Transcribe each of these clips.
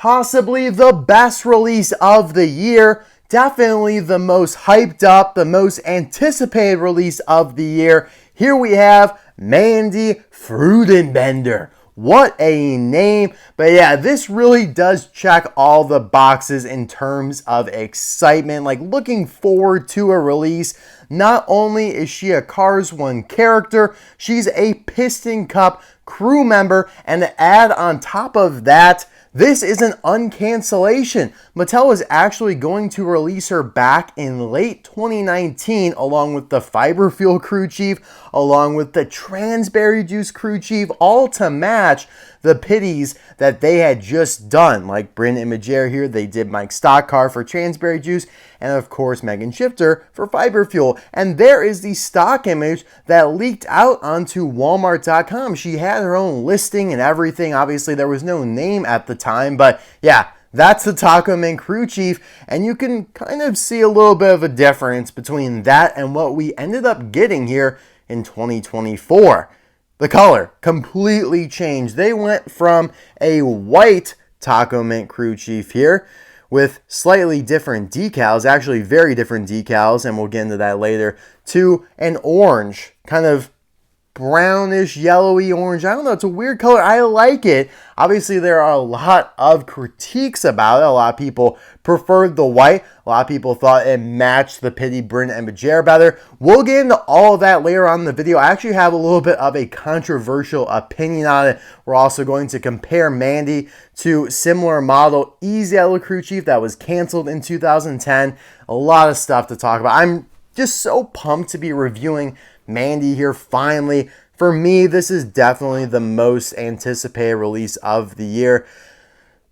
possibly the best release of the year. Definitely the most hyped up, the most anticipated release of the year. Here we have Mandy Freunderbender. What a name. But yeah, this really does check all the boxes in terms of excitement. Like, looking forward to a release. Not only is she a Cars 1 character, she's a Piston Cup crew member. And to add on top of that, this is an uncancellation. Mattel is actually going to release her back in late 2019 along with the Fiber Fuel Crew Chief, along with the Transberry Juice Crew Chief, all to match the pitties that they had just done. Like Bryn Imageare here, they did Mike Stockcar for Transberry Juice, and of course Megan Shifter for Fiber Fuel. And there is the stock image that leaked out onto Walmart.com. She had her own listing and everything. Obviously there was no name at the time, but yeah, that's the Tach-O-Mint Crew Chief, and you can kind of see a little bit of a difference between that and what we ended up getting here in 2024. The color completely changed. They went from a white Tach-O-Mint Crew Chief here with slightly different decals, actually very different decals, and we'll get into that later, to an orange, kind of brownish, yellowy orange. I don't know, it's a weird color. I like it. Obviously, there are a lot of critiques about it. A lot of people preferred the white. A lot of people thought it matched the pitty Bryn Imageare better. We'll get into all of that later on in the video. I actually have a little bit of a controversial opinion on it. We're also going to compare Mandy to similar model EAS Crew Chief that was canceled in 2010. A lot of stuff to talk about. I'm just so pumped to be reviewing Mandy here finally. For me, this is definitely the most anticipated release of the year.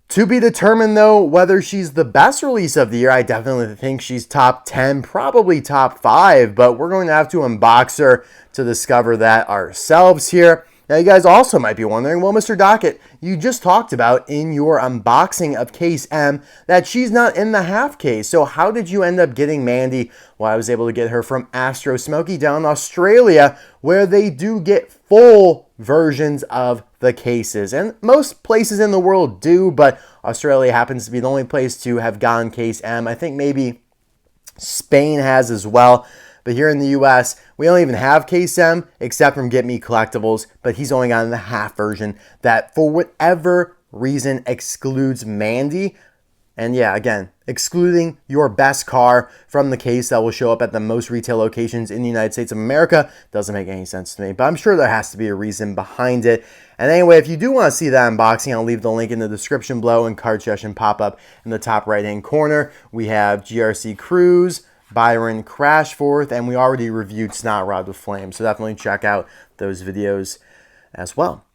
To be determined though whether she's the best release of the year. I definitely think she's top 10, probably top 5, but we're going to have to unbox her to discover that ourselves here. Now you guys also might be wondering, well, Mr. Docket, you just talked about in your unboxing of Case M that she's not in the half case. So how did you end up getting Mandy? Well, I was able to get her from Astro Smoky down in Australia, where they do get full versions of the cases. And most places in the world do, but Australia happens to be the only place to have gotten Case M. I think maybe Spain has as well. But here in the US, we don't even have Case M except from GetMeCollecitlbes, but he's only gotten the half version that for whatever reason excludes Mandy. And yeah, again, excluding your best car from the case that will show up at the most retail locations in the United States of America doesn't make any sense to me, but I'm sure there has to be a reason behind it. And anyway, if you do want to see that unboxing, I'll leave the link in the description below and card session pop up in the top right hand corner. We have GRC Cruz, Byron Crashforth, and we already reviewed Snot Rod with Flame, so definitely check out those videos as well.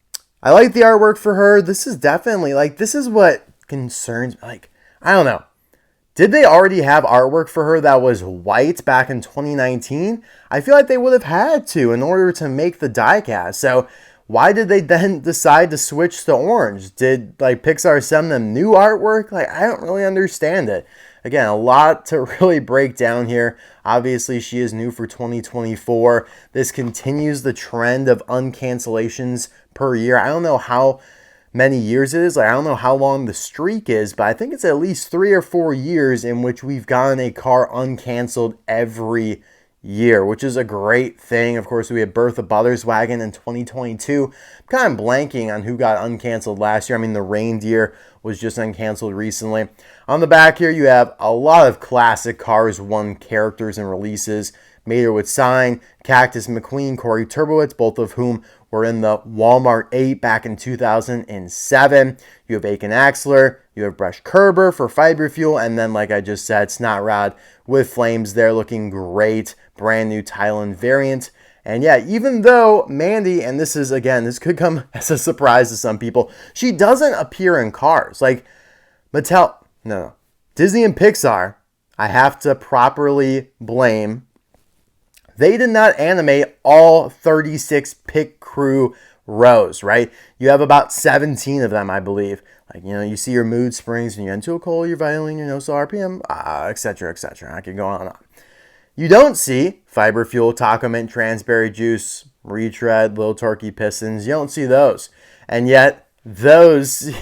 I like the artwork for her. This is definitely, like, this is what concerns me. Like, I don't know. Did they already have artwork for her that was white back in 2019? I feel like they would have had to in order to make the diecast. So why did they then decide to switch to orange? Did, like, Pixar send them new artwork? Like, I don't really understand it. Again, a lot to really break down here. Obviously, she is new for 2024. This continues the trend of uncancellations per year. I don't know how many years it is. Like, I don't know how long the streak is, but I think it's at least 3 or 4 years in which we've gotten a car uncanceled every year, which is a great thing. Of course, we had Bertha Butterswagen in 2022. I'm kind of blanking on who got uncanceled last year. I mean, the Reindeer was just uncanceled recently. On the back here, you have a lot of classic Cars 1 characters and releases. Mater with Sign, Cactus McQueen, Corey Turbowitz, both of whom were in the Walmart 8 back in 2007. You have Aiken Axler, you have Bresh Kerber for Fiber Fuel, and then, like I just said, Snot Rod with Flames there looking great. Brand new Thailand variant. And yeah, even though Mandy, and this is, again, this could come as a surprise to some people, she doesn't appear in Cars. Like, Mattel, no, Disney and Pixar, I have to properly blame. They did not animate all 36 pit crew rows, right? You have about 17 of them, I believe. Like, you know, you see your mood springs and your N2 coal, your violin, your no-so RPM, etc., etc. I could go on and on. You don't see Fiber Fuel, Tach-O-Mint, Transberry Juice, Retread, Little Torquey Pistons. You don't see those. And yet, those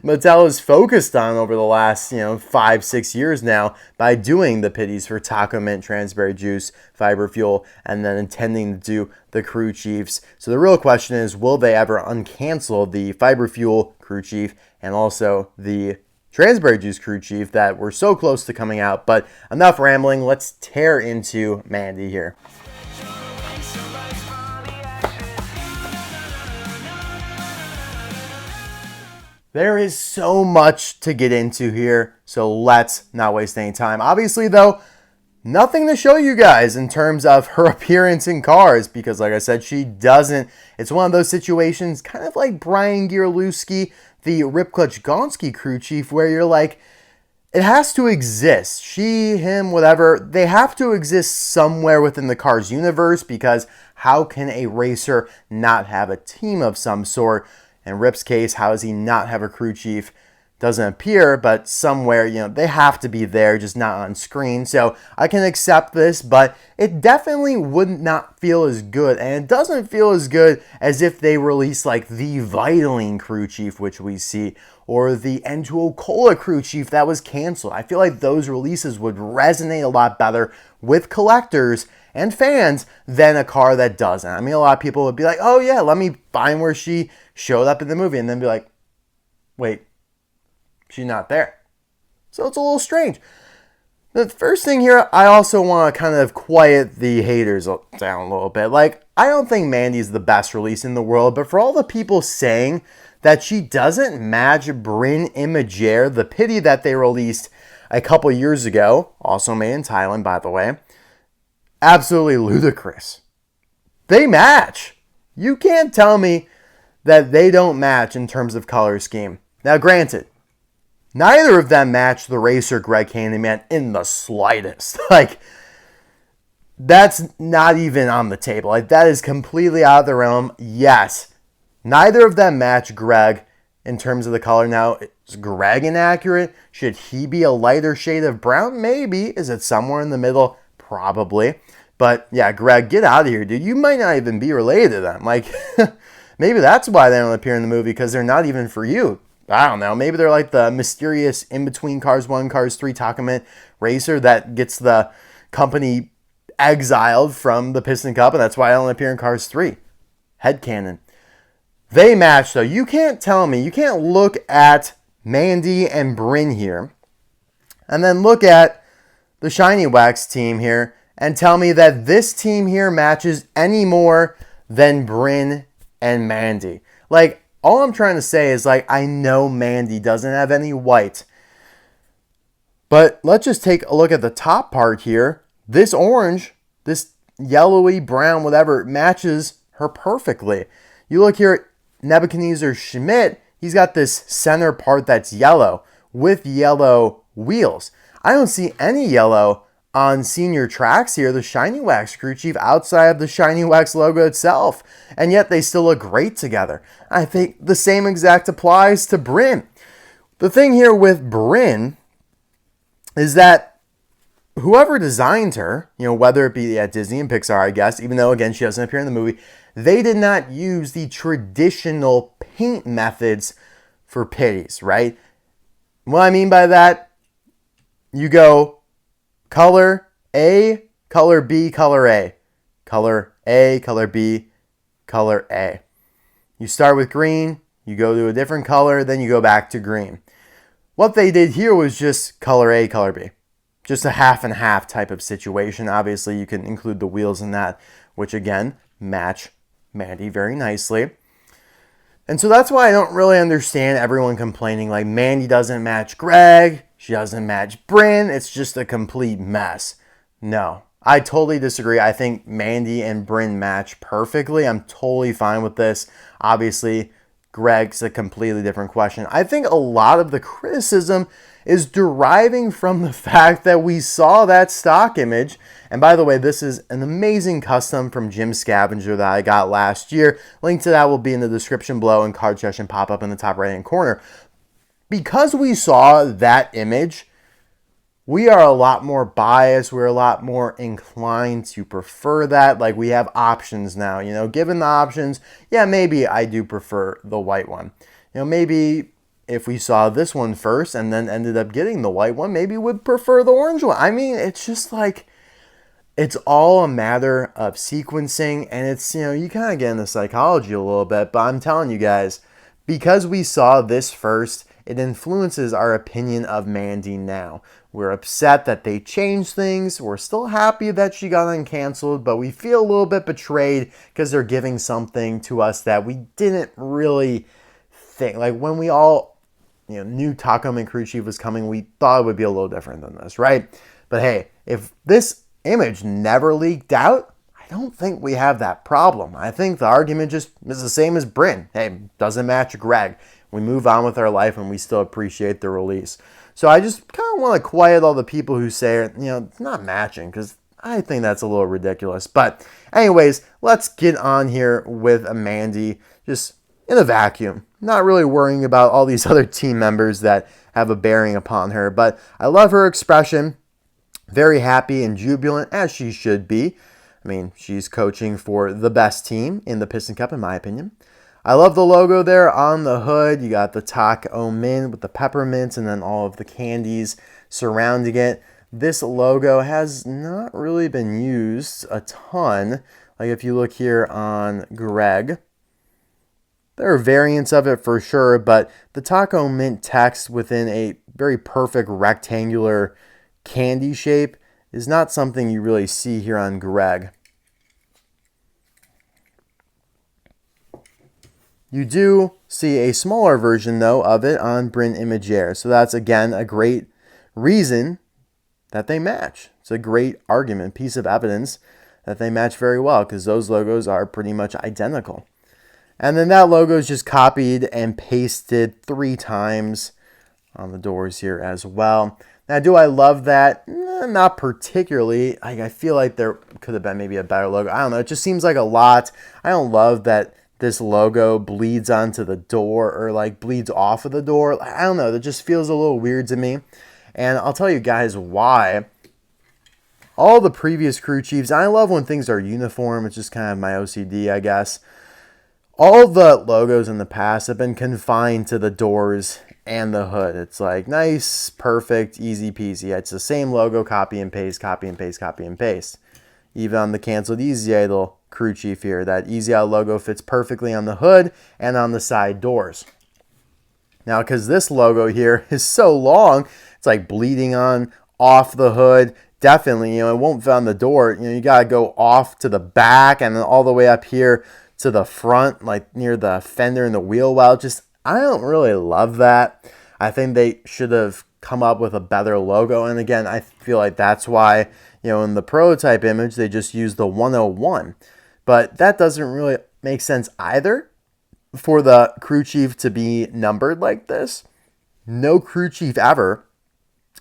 Mattel is focused on over the last, 5-6 years now by doing the pitties for Tach-O-Mint Transberry Juice, Fiber Fuel, and then intending to do the Crew Chiefs. So the real question is, will they ever uncancel the Fiber Fuel Crew Chief and also the Transberry Juice Crew Chief that were so close to coming out? But enough rambling, let's tear into Mandy here. There is so much to get into here, so let's not waste any time. Obviously, though, nothing to show you guys in terms of her appearance in cars because, like I said, she doesn't. It's one of those situations, kind of like Brian Gierlewski, the Rip Clutch Gonski Crew Chief, where you're like, it has to exist. She, him, whatever, they have to exist somewhere within the Cars universe because how can a racer not have a team of some sort? In Rip's case, how does he not have a crew chief? Doesn't appear, but somewhere, they have to be there, just not on screen. So I can accept this, but it definitely would not feel as good. And it doesn't feel as good as if they released like the Vitaline crew chief, which we see, or the N2O Cola crew chief that was canceled. I feel like those releases would resonate a lot better with collectors and fans than a car that doesn't. I mean, a lot of people would be like, oh yeah, let me find where she showed up in the movie, and then be like, wait, she's not there. So it's a little strange. The first thing here, I also want to kind of quiet the haters down a little bit. Like, I don't think Mandy's the best release in the world, but for all the people saying that she doesn't match Bryn Imageare, the pitty that they released a couple years ago, also made in Thailand, by the way, absolutely ludicrous. They match. You can't tell me that they don't match in terms of color scheme. Now, granted, neither of them match the racer Greg Candyman in the slightest. Like, that's not even on the table. Like, that is completely out of the realm. Yes, neither of them match Greg in terms of the color. Now, is Greg inaccurate? Should he be a lighter shade of brown? Maybe. Is it somewhere in the middle? Probably. But yeah, Greg, get out of here, dude. You might not even be related to them. Like, maybe that's why they don't appear in the movie, because they're not even for you. I don't know. Maybe they're like the mysterious in-between Cars 1, Cars 3 Tach-O-Mint racer that gets the company exiled from the Piston Cup, and that's why I don't appear in Cars 3. Headcanon. They match, though. You can't tell me. You can't look at Mandy and Bryn here and then look at the Shiny Wax team here and tell me that this team here matches any more than Bryn and Mandy. Like, all I'm trying to say is, like, I know Mandy doesn't have any white, but let's just take a look at the top part here. This orange, this yellowy brown, whatever, matches her perfectly. You look here at Nebuchadnezzar Schmidt, he's got this center part that's yellow with yellow wheels. I don't see any yellow on Senior Tracks here, the Shiny Wax Crew Chief, outside of the Shiny Wax logo itself. And yet they still look great together. I think the same exact applies to Bryn. The thing here with Bryn is that whoever designed her, whether it be at Disney and Pixar, I guess, even though, again, she doesn't appear in the movie, they did not use the traditional paint methods for pitties, right? What I mean by that, you go color A, color B, color A. Color A, color B, color A. You start with green, you go to a different color, then you go back to green. What they did here was just color A, color B. Just a half and half type of situation. Obviously, you can include the wheels in that, which again, match Mandy very nicely. And so that's why I don't really understand everyone complaining like Mandy doesn't match Greg, she doesn't match Bryn, it's just a complete mess. No, I totally disagree. I think Mandy and Bryn match perfectly. I'm totally fine with this. Obviously, Greg's a completely different question. I think a lot of the criticism is deriving from the fact that we saw that stock image. And by the way, this is an amazing custom from Jim Scavenger that I got last year. Link to that will be in the description below and card session pop up in the top right hand corner. Because we saw that image, we are a lot more biased. We're a lot more inclined to prefer that. Like, we have options now, given the options, yeah, maybe I do prefer the white one. Maybe if we saw this one first and then ended up getting the white one, maybe would prefer the orange one. I mean, it's just like, it's all a matter of sequencing, and it's, you kind of get into psychology a little bit, but I'm telling you guys, because we saw this first, it influences our opinion of Mandy now. We're upset that they changed things. We're still happy that she got uncanceled, but we feel a little bit betrayed because they're giving something to us that we didn't really think. Like when we all knew Tach-O-Mint Crew Chief was coming, we thought it would be a little different than this, right? But hey, if this image never leaked out, I don't think we have that problem. I think the argument just is the same as Bryn. Hey, doesn't match Greg. We move on with our life and we still appreciate the release. So I just kind of want to quiet all the people who say, it's not matching, because I think that's a little ridiculous. But anyways, let's get on here with Mandy, just in a vacuum. Not really worrying about all these other team members that have a bearing upon her. But I love her expression. Very happy and jubilant, as she should be. I mean, she's coaching for the best team in the Piston Cup, in my opinion. I love the logo there on the hood. You got the Tach-O-Mint with the peppermints and then all of the candies surrounding it. This logo has not really been used a ton. Like if you look here on Greg, there are variants of it for sure, but the Tach-O-Mint text within a very perfect rectangular candy shape is not something you really see here on Greg. You do see a smaller version, though, of it on Bryn Imageare. So that's, again, a great reason that they match. It's a great argument, piece of evidence that they match very well, because those logos are pretty much identical. And then that logo is just copied and pasted 3 times on the doors here as well. Now, do I love that? Not particularly. I feel like there could have been maybe a better logo. I don't know. It just seems like a lot. I don't love that this logo bleeds onto the door or like bleeds off of the door. I don't know. That just feels a little weird to me. And I'll tell you guys why. All the previous crew chiefs, I love when things are uniform. It's just kind of my OCD, I guess. All the logos in the past have been confined to the doors and the hood. It's like nice, perfect, easy peasy. It's the same logo, copy and paste, copy and paste, copy and paste. Even on the canceled Easy Idol crew chief here, that Easy Idol logo fits perfectly on the hood and on the side doors. Now, because this logo here is so long, it's like bleeding on off the hood. Definitely, it won't fit on the door. You got to go off to the back and then all the way up here to the front, like near the fender and the wheel well. Just, I don't really love that. I think they should have come up with a better logo. And again, I feel like that's why, in the prototype image, they just used the 101. But that doesn't really make sense either for the crew chief to be numbered like this. No crew chief ever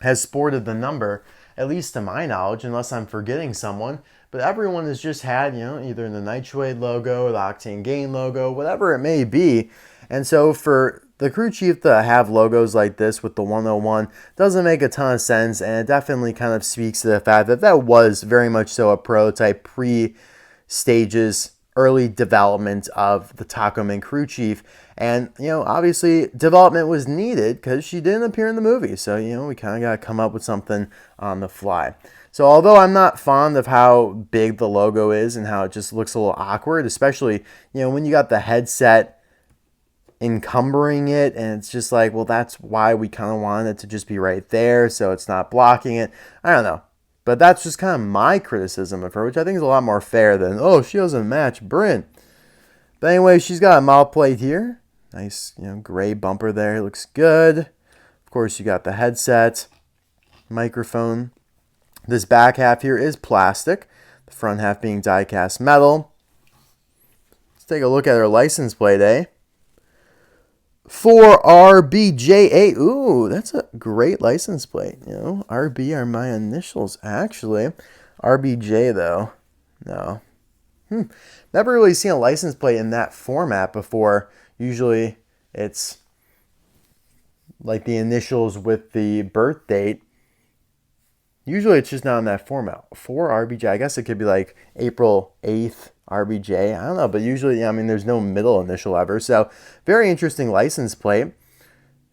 has sported the number, at least to my knowledge, unless I'm forgetting someone. But everyone has just had, either the Nitro-Aid logo, the Octane Gain logo, whatever it may be. And so for the crew chief to have logos like this with the 101 doesn't make a ton of sense, and it definitely kind of speaks to the fact that that was very much so a prototype pre-stages, early development of the Tach-O-Mint Crew Chief. And, obviously development was needed because she didn't appear in the movie. So, we kind of got to come up with something on the fly. So although I'm not fond of how big the logo is and how it just looks a little awkward, especially, when you got the headset encumbering it, and it's just like, well, that's why we kind of wanted it to just be right there so it's not blocking it. I don't know. But that's just kind of my criticism of her, which I think is a lot more fair than, oh, she doesn't match Bryn. But anyway, she's got a model plate here. Nice, gray bumper there. Looks good. Of course, you got the headset, microphone. This back half here is plastic. The front half being die-cast metal. Let's take a look at her license plate, 4RBJ8. Ooh, that's a great license plate. RB are my initials, actually. RBJ, though, no. Never really seen a license plate in that format before. Usually it's like the initials with the birth date. Usually it's just not in that format. 4RBJ, I guess it could be like April 8th. RBJ, I don't know, but usually, there's no middle initial ever. So, very interesting license plate.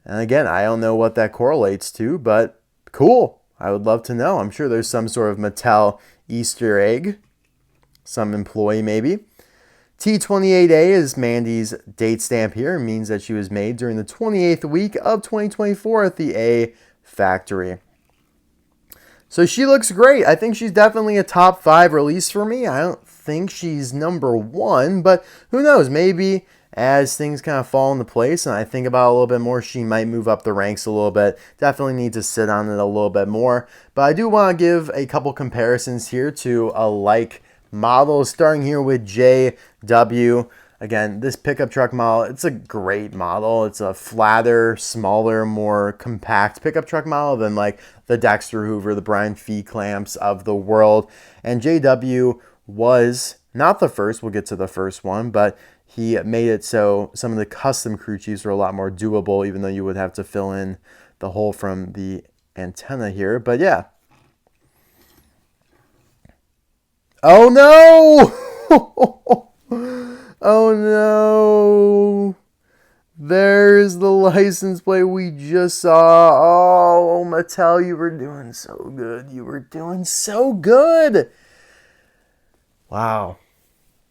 And again, I don't know what that correlates to, but cool. I would love to know. I'm sure there's some sort of Mattel Easter egg. Some employee maybe. T28A is Mandy's date stamp here. It means that she was made during the 28th week of 2024 at the A factory. So she looks great. I think she's definitely a top 5 release for me. I don't think she's number 1, but who knows? Maybe as things kind of fall into place and I think about it a little bit more, she might move up the ranks a little bit. Definitely need to sit on it a little bit more. But I do want to give a couple comparisons here to a like model, starting here with JW. Again, this pickup truck model, it's a great model. It's a flatter, smaller, more compact pickup truck model than like the Dexter Hoover, the Brian Fee clamps of the world. And JW was not the first, we'll get to the first one, but he made it so some of the custom crew chiefs were a lot more doable, even though you would have to fill in the hole from the antenna here. But yeah. Oh no! Oh no! There's the license plate we just saw. Oh, Mattel, you were doing so good. You were doing so good. Wow.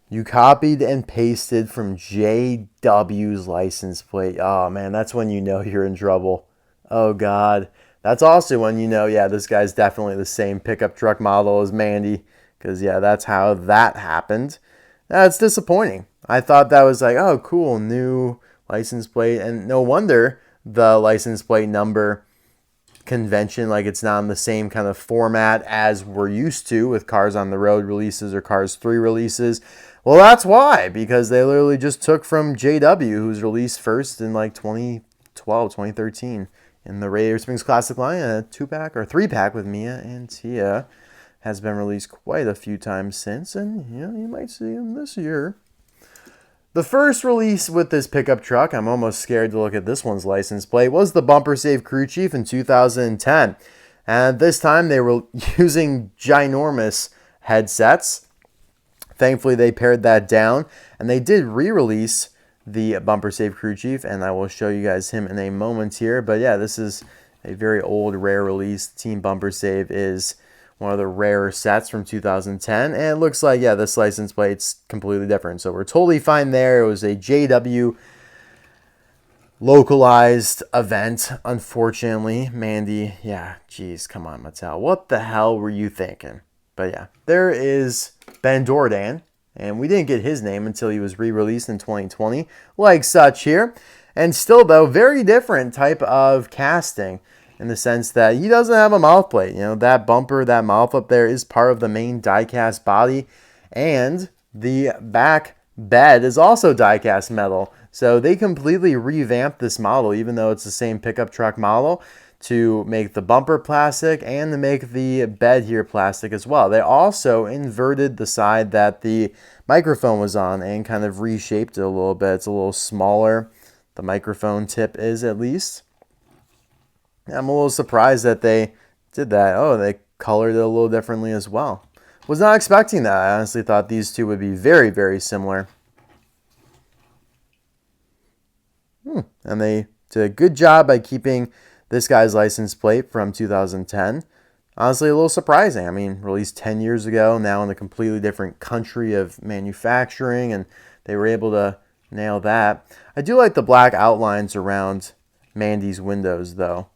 You copied and pasted from JW's license plate. Oh, man, that's when you know you're in trouble. Oh, God. That's also when you know, yeah, this guy's definitely the same pickup truck model as Mandy. Because, yeah, that's how that happened. That's disappointing. I thought that was like, oh, cool, new license plate. And no wonder the license plate number convention, like it's not in the same kind of format as we're used to with Cars on the Road releases or Cars 3 releases. Well, that's why, because they literally just took from JW, who's released first in like 2012, 2013 in the Radiator Springs Classic line. A 2-pack or 3-pack with Mia and Tia has been released quite a few times since, and you know, you might see them this year. The first release with this pickup truck, I'm almost scared to look at this one's license plate, was the Bumper Save Crew Chief in 2010. And this time they were using ginormous headsets. Thankfully, they pared that down, and they did re-release the Bumper Save Crew Chief, and I will show you guys him in a moment here. But yeah, this is a very old, rare release. Team Bumper Save is one of the rarer sets from 2010, and it looks like, yeah, this license plate's completely different. So we're totally fine there. It was a JW localized event, unfortunately. Mandy, yeah, geez, come on, Mattel. What the hell were you thinking? But yeah, there is Ben Dordan, and we didn't get his name until he was re-released in 2020, like such here. And still, though, very different type of casting, in the sense that he doesn't have a mouth plate. You know, that bumper, that mouth up there is part of the main die-cast body, and the back bed is also die-cast metal. So they completely revamped this model, even though it's the same pickup truck model, to make the bumper plastic and to make the bed here plastic as well. They also inverted the side that the microphone was on and kind of reshaped it a little bit. It's a little smaller. The microphone tip is, at least. I'm a little surprised that they did that. Oh, they colored it a little differently as well. Was not expecting that. I honestly thought these two would be very, very similar. And they did a good job by keeping this guy's license plate from 2010. Honestly, a little surprising. I mean, released 10 years ago, now in a completely different country of manufacturing, and they were able to nail that. I do like the black outlines around Mandy's windows, though.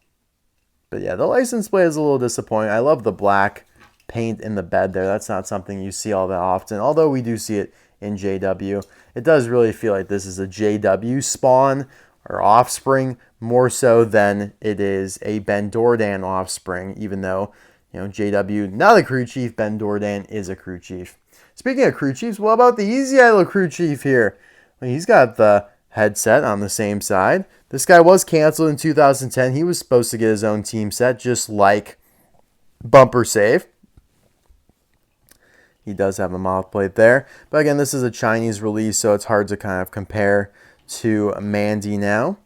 But yeah, the license plate is a little disappointing. I love the black paint in the bed there. That's not something you see all that often, although we do see it in JW. It does really feel like this is a JW spawn or offspring, more so than it is a Ben Dordan offspring, even though, you know, JW, not a crew chief, Ben Dordan is a crew chief. Speaking of crew chiefs, what about the Easy Idle crew chief here? Well, he's got the headset on the same side. This guy was canceled in 2010. He was supposed to get his own team set, just like Bumper Save. He does have a mouth plate there. But again, this is a Chinese release, so it's hard to kind of compare to Mandy now.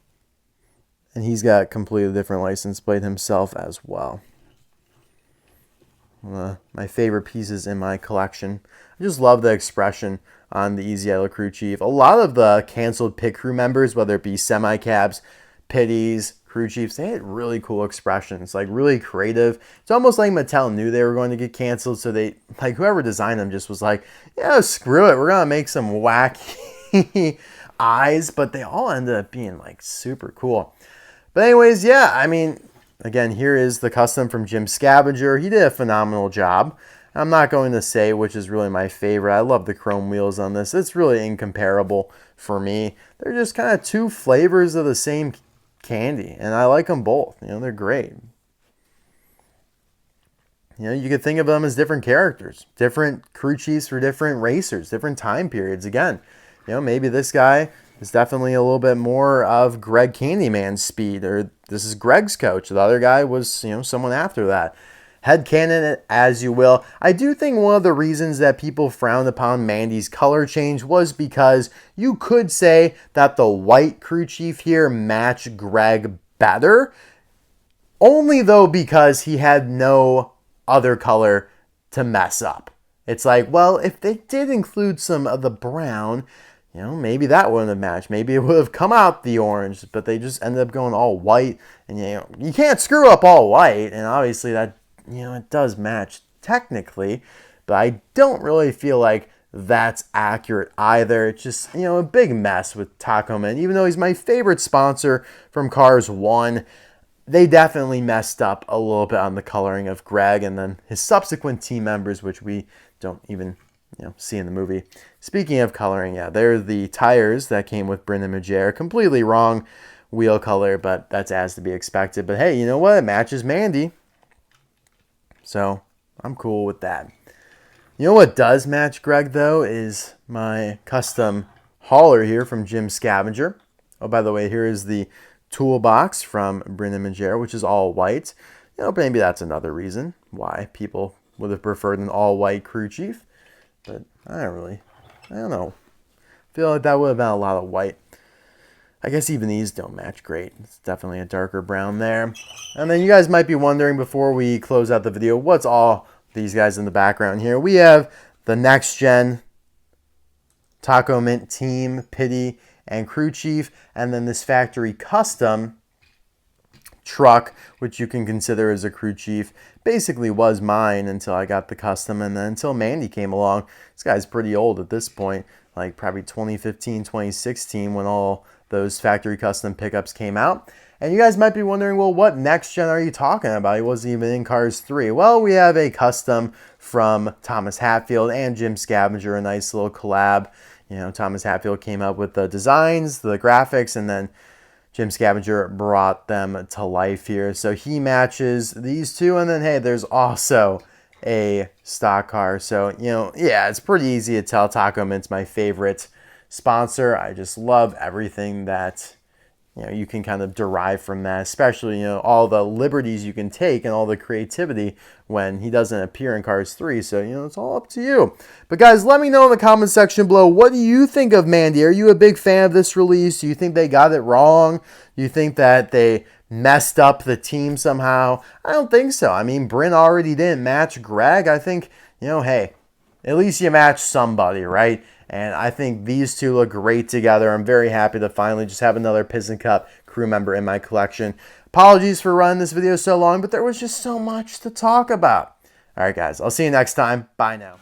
And he's got a completely different license plate himself as well. My favorite pieces in my collection. I just love the expression on the Easy Idle Crew Chief. A lot of the canceled pit crew members, whether it be semi-cabs, pitties, Crew Chiefs, they had really cool expressions, like really creative. It's almost like Mattel knew they were going to get canceled, so they, like whoever designed them just was like, yeah, screw it, we're gonna make some wacky eyes, but they all ended up being like super cool. But anyways, yeah, I mean, again, here is the custom from Jim Scavenger. He did a phenomenal job. I'm not going to say which is really my favorite. I love the chrome wheels on this. It's really incomparable for me. They're just kind of two flavors of the same candy, and I like them both. You know, they're great. You know, you could think of them as different characters, different crew chiefs for different racers, different time periods. Again, you know, maybe this guy is definitely a little bit more of Greg Candyman's speed, or this is Greg's coach. The other guy was, you know, someone after that. Headcanon it as you will. I do think one of the reasons that people frowned upon Mandy's color change was because you could say that the white crew chief here matched Greg better. Only though because he had no other color to mess up. It's like, well, if they did include some of the brown, you know, maybe that wouldn't have matched. Maybe it would have come out the orange, but they just ended up going all white. And, you know, you can't screw up all white. And obviously that, you know, it does match technically, but I don't really feel like that's accurate either. It's just, you know, a big mess with Tach-O-Mint. Even though he's my favorite sponsor from Cars 1, they definitely messed up a little bit on the coloring of Greg and then his subsequent team members, which we don't even, you know, see in the movie. Speaking of coloring, yeah, they're the tires that came with Bryn Imageare. Completely wrong wheel color, but that's as to be expected. But hey, you know what? It matches Mandy. So I'm cool with that. You know what does match Greg, though, is my custom hauler here from Jim Scavenger. Oh, by the way, here is the toolbox from Bryn Imageare, which is all white. You know, maybe that's another reason why people would have preferred an all-white crew chief. But I don't know. I feel like that would have been a lot of white. I guess even these don't match great. It's definitely a darker brown there. And then you guys might be wondering before we close out the video, what's all these guys in the background here? We have the next gen Tach-O-Mint team, pitty, and crew chief, and then this factory custom truck, which you can consider as a crew chief, basically was mine until I got the custom, and then until Mandy came along. This guy's pretty old at this point, like probably 2015, 2016 when all those factory custom pickups came out. And you guys might be wondering, well, what next gen are you talking about? He wasn't even in Cars 3. Well, we have a custom from Thomas Hatfield and Jim Scavenger, a nice little collab. You know, Thomas Hatfield came up with the designs, the graphics, and then Jim Scavenger brought them to life here. So he matches these two, and then, hey, there's also a stock car. So, you know, yeah, it's pretty easy to tell Tach-O-Mint's my favorite sponsor. I just love everything that, you know, you can kind of derive from that, especially, you know, all the liberties you can take and all the creativity when he doesn't appear in Cars 3. So, you know, it's all up to you. But guys, let me know in the comment section below, what do you think of Mandy? Are you a big fan of this release? Do you think they got it wrong? Do you think that they messed up the team somehow? I don't think so. I mean, Bryn already didn't match Greg. I think, you know, hey, at least you match somebody, right? And I think these two look great together. I'm very happy to finally just have another Piston Cup crew member in my collection. Apologies for running this video so long, but there was just so much to talk about. All right, guys, I'll see you next time. Bye now.